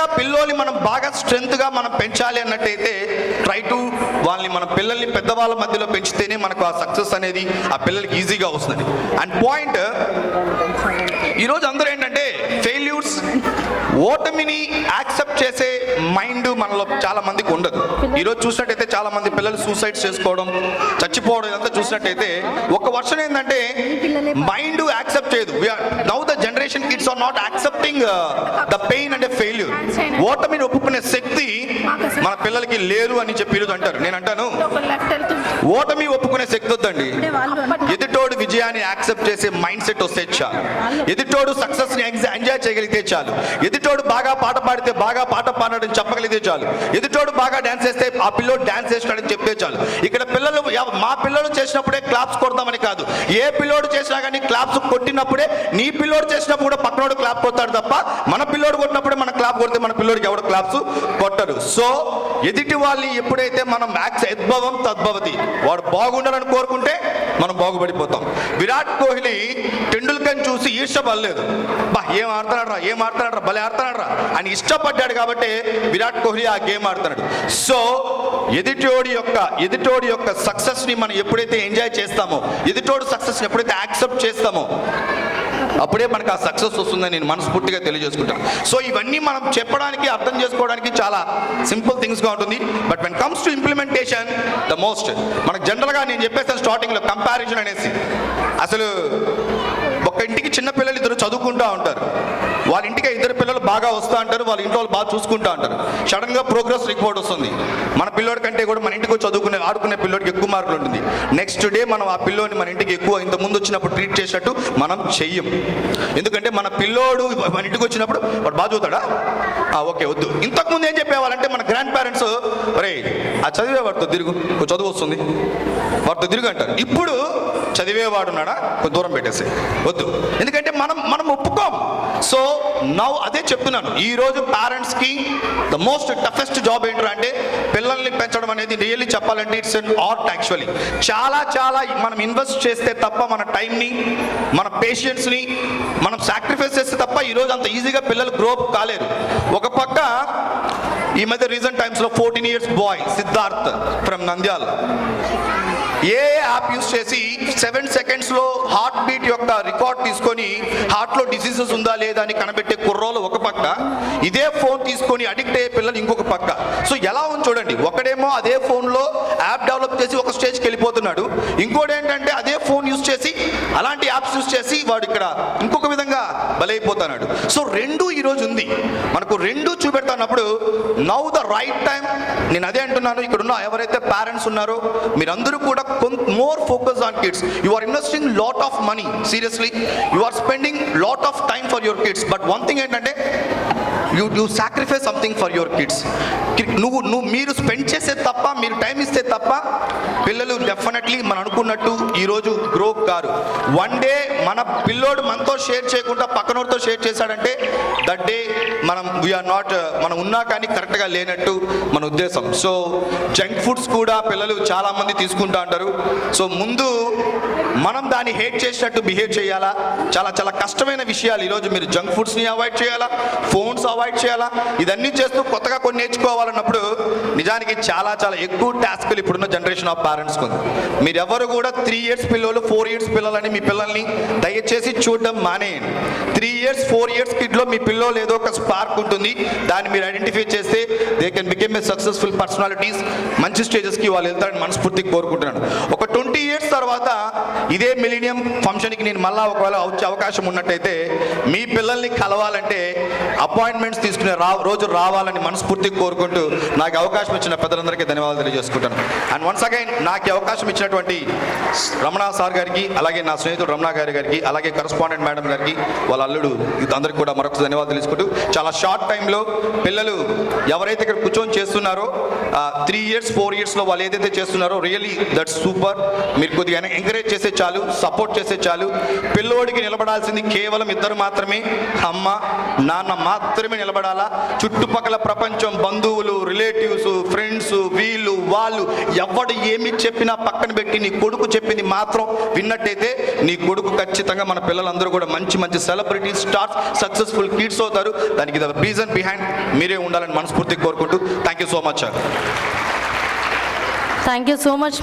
నిజంగా పిల్లోని మనం బాగా స్ట్రెంగ్త్గా మనం పెంచాలి అన్నట్టయితే ట్రై టు వాళ్ళని మన పిల్లల్ని పెద్దవాళ్ళ మధ్యలో పెంచితేనే మనకు ఆ సక్సెస్ అనేది ఆ పిల్లలకి ఈజీగా వస్తుంది. అండ్ పాయింట్, ఈరోజు అందరూ ఏంటంటే ఫెయిల్యూర్స్, ఓటమిని యాక్సెప్ట్ చేసే మైండ్ మనలో చాలా మందికి ఉండదు. ఈరోజు చూసినట్టయితే చాలా మంది పిల్లలు సూసైడ్ చేసుకోవడం, చచ్చిపోవడం ఇదంతా చూసినట్టయితే ఒక వర్షన్ ఏంటంటే మైండ్ యాక్సెప్ట్ చేయదు. Now the generation kids are not accepting the pain and failure. ఓటమిని ఒప్పుకునే శక్తి మన పిల్లలకి లేదు అని చెప్పి ఈరోజు అంటారు. నేను అంటాను, ఓటమి ఒప్పుకునే శక్తి వద్దండి, ఎదుటోడు విజయాన్ని యాక్సెప్ట్ చేసే మైండ్ సెట్ వస్తే చాలు. ఎదుటోడు సక్సెస్ ని ఎంజాయ్ చేయగలిగితే చాలు. ఎదుటోడు బాగా పాట పాడితే బాగా పాట పాడని చెప్పగలిగితే చాలు. ఎదుటోడు బాగా డాన్స్ చేస్తే ఆ పిల్లోడు డాన్స్ చేసినాడని చెప్తే చాలు. ఇక్కడ పిల్లలు, మా పిల్లలు చేసినప్పుడే క్లాప్స్ కొడతామని కాదు, ఏ పిల్లోడు చేసినా కానీ క్లాప్స్ కొట్టినప్పుడే నీ పిల్లోడు చేసినప్పుడు కూడా పక్కనోడు క్లాప్ కొడతాడు తప్ప మన పిల్లోడు కొట్టినప్పుడే మనం క్లాప్ కొడితే మన పిల్లోడికి ఎవరు క్లాప్స్ కొట్టరు. సో ఎదుటి వాళ్ళని ఎప్పుడైతే మనం యద్భవం తద్భవతి, వాడు బాగుండాలని కోరుకుంటే మనం బాగుపడిపోతాం. విరాట్ కోహ్లీ టెండూల్కర్ చూసి ఈర్షపడలేదు, బా ఏం ఆడుతున్నాడు రా భలే ఆడుతున్నాడు రా అని ఇష్టపడ్డాడు కాబట్టి విరాట్ కోహ్లీ ఆ గేమ్ ఆడుతున్నాడు. సో ఎదుటోడి యొక్క సక్సెస్ ని మనం ఎప్పుడైతే ఎంజాయ్ చేస్తామో, ఎదుటోడి సక్సెస్ ని ఎప్పుడైతే యాక్సెప్ట్ చేస్తామో అప్పుడే మనకు ఆ సక్సెస్ వస్తుందని నేను మనస్ఫూర్తిగా తెలియజేసుకుంటాను. సో ఇవన్నీ మనం చెప్పడానికి, అర్థం చేసుకోవడానికి చాలా సింపుల్ థింగ్స్గా ఉంటుంది. But when comes to implementation the most, మనకు జనరల్గా నేను చెప్పేసాను స్టార్టింగ్లో కంపారిజన్ అనేసి. అసలు ఒక ఇంటికి చిన్న పిల్లలు ఇద్దరు చదువుకుంటూ ఉంటారు, వాళ్ళ ఇంటికి ఇద్దరు పిల్లలు బాగా వస్తూ ఉంటారు, వాళ్ళ ఇంట్లో వాళ్ళు బాగా చూసుకుంటూ ఉంటారు. సడన్గా ప్రోగ్రెస్ రిపోర్ట్ వస్తుంది, మన పిల్లోడి కంటే కూడా మన ఇంటికి చదువుకునే ఆడుకునే పిల్లోడికి ఎక్కువ మార్కులు ఉంటుంది. నెక్స్ట్ డే మనం ఆ పిల్లోని మన ఇంటికి ఎక్కువ ఇంత ముందు వచ్చినప్పుడు ట్రీట్ చేసినట్టు మనం చెయ్యం. ఎందుకంటే మన పిల్లోడు మన ఇంటికి వచ్చినప్పుడు వాడు బాగా చదువుతాడా, ఓకే వద్దు. ఇంతకుముందు ఏం చెప్పేవాళ్ళంటే మన గ్రాండ్ పేరెంట్స్, ఒరే ఆ చదివే వాడితో తిరుగు, చదువు వస్తుంది వాడితో తిరుగు అంటారు. ఇప్పుడు చదివేవాడు ఉన్నాడా కొంచెం దూరం పెట్టేసి వద్దు, ఎందుకంటే మనం ఒప్పుకోం. సో నౌ అదే చెప్తున్నాను, ఈరోజు పేరెంట్స్కి ద మోస్ట్ టఫెస్ట్ జాబ్ ఏంటంటే అంటే పిల్లల్ని పెంచడం అనేది రియల్లీ చెప్పాలంటే ఇట్స్ అన్ ఆర్ట్. యాక్చువల్లీ చాలా మనం ఇన్వెస్ట్ చేస్తే తప్ప, మన టైంని, మన పేషెన్స్ని మనం సాక్రిఫైస్ చేస్తే తప్ప ఈరోజు అంత ఈజీగా పిల్లలు గ్రో అప్ కాలేరు. ఒక పక్క ఈ మధ్య రీసెంట్ టైమ్స్లో 14 years boy Siddharth from Nandyal a app use చేసి 7 secondsలో హార్ట్ బీట్ యొక్క రికార్డ్ తీసుకొని హార్ట్లో డిసీజెస్ ఉందా లేదా అని కనబెట్టే కుర్రోలు ఒక పక్క, ఇదే ఫోన్ తీసుకొని అడిక్ట్ అయ్యే పిల్లలు ఇంకొక పక్క. సో ఎలా ఉంది చూడండి, ఒకడేమో అదే ఫోన్లో యాప్ డెవలప్ చేసి ఒక స్టేజ్కి వెళ్ళిపోతున్నాడు, ఇంకోటి ఏంటంటే అదే ఫోన్ యూస్ చేసి అలాంటి యాప్స్ యూస్ చేసి వాడు ఇక్కడ ఇంకొక విధంగా బలైపోతున్నాడు. సో రెండు ఈరోజు ఉంది మనకు, రెండు చూపెడుతున్నప్పుడు నౌ ద రైట్ టైం. నేను అదే అంటున్నాను, ఇక్కడ ఉన్న ఎవరైతే పేరెంట్స్ ఉన్నారో మీరందరూ కూడా more focus on kids. You are investing lot of money, seriously you are spending lot of time for your kids, but one thing ఏంటంటే you sacrifice something for your kids. నువ్వు మీరు స్పెండ్ చేసే తప్ప, మీరు time ఇస్తే తప్ప పిల్లలు definitely మనం అనుకున్నట్టు ఈరోజు గ్రో కారు. వన్ డే మన పిల్లోడు మనతో షేర్ చేయకుండా పక్కనోడితో షేర్ చేశాడంటే దట్ డే వీఆర్ నాట్, మనం ఉన్నా కానీ కరెక్ట్గా లేనట్టు మన ఉద్దేశం. సో జంక్ ఫుడ్స్ కూడా పిల్లలు చాలామంది తీసుకుంటూ ఉంటారు. సో ముందు మనం దాన్ని హేట్ చేసినట్టు బిహేవ్ చేయాలా, చాలా కష్టమైన విషయాలు. ఈరోజు మీరు జంక్ ఫుడ్స్ని అవాయిడ్ చేయాలా, ఫోన్స్ అవాయిడ్ చేయాలా, ఇదన్నీ చేస్తూ కొత్తగా కొన్ని నేర్చుకోవాలన్నప్పుడు నిజానికి చాలా ఎక్కువ టాస్క్లు ఇప్పుడున్న జనరేషన్ ఆఫ్ పేరెంట్స్ ఉంది. మీరెవరు కూడా 3 years పిల్లలు 4 years పిల్లలని మీ పిల్లల్ని దయచేసి చూడడం మానేయండి. 3 years 4 years కిడ్లో మీ పిల్లలు ఏదో ఒక స్పార్క్ ఉంటుంది, దాన్ని మీరు ఐడెంటిఫై చేస్తే they can become a successful personalities, మంచి స్టేజెస్కి వాళ్ళు వెళ్తారని మనస్ఫూర్తిగా కోరుకుంటున్నాను. ఒక 20 years తర్వాత ఇదే మిలీనియం ఫంక్షన్కి నేను మళ్ళీ ఒకవేళ వచ్చే అవకాశం ఉన్నట్టయితే మీ పిల్లల్ని కలవాలంటే అపాయింట్మెంట్స్ తీసుకునే రోజు రావాలని మనస్ఫూర్తిగా కోరుకుంటూ నాకు అవకాశం ఇచ్చిన పెద్దలందరికీ ధన్యవాదాలు తెలియజేసుకుంటాను. అండ్ వన్స్ అగైన్ నాకు అవకాశం ఇచ్చినటువంటి రమణ సార్ గారికి, అలాగే నా స్నేహితుడు రమణ గారికి, అలాగే కరస్పాండెంట్ మేడం గారికి, వాళ్ళ అల్లుడు, అందరికీ కూడా మరొక ధన్యవాదాలు తెలుసుకుంటూ చాలా షార్ట్ టైంలో పిల్లలు ఎవరైతే ఇక్కడ కూర్చొని చేస్తున్నారో 3 years 4 yearsలో వాళ్ళు ఏదైతే చేస్తున్నారో రియల్లీ దట్స్ సూపర్. మీరు కొద్దిగా ఎంకరేజ్ చేసే చాలు, సపోర్ట్ చేసే చాలు. పిల్లోడికి నిలబడాల్సింది కేవలం ఇద్దరు మాత్రమే, అమ్మ నాన్న మాత్రమే నిలబడాలా. చుట్టుపక్కల ప్రపంచం, బంధువులు, రిలేటివ్స్, ఫ్రెండ్స్, వీళ్ళు వాళ్ళు ఎవడు ఏమి చెప్పినా పక్కన పెట్టి నీ కొడుకు చెప్పింది మాత్రం విన్నట్టయితే నీ కొడుకు ఖచ్చితంగా, మన పిల్లలందరూ కూడా మంచి మంచి సెలబ్రిటీ స్టార్స్, సక్సెస్ఫుల్ కిడ్స్ అవుతారు. దానికి ద రీజన్ బిహైండ్ మీరే ఉండాలని మనస్ఫూర్తిగా కోరుకుంటూ thank you so much sir. Thank you so much.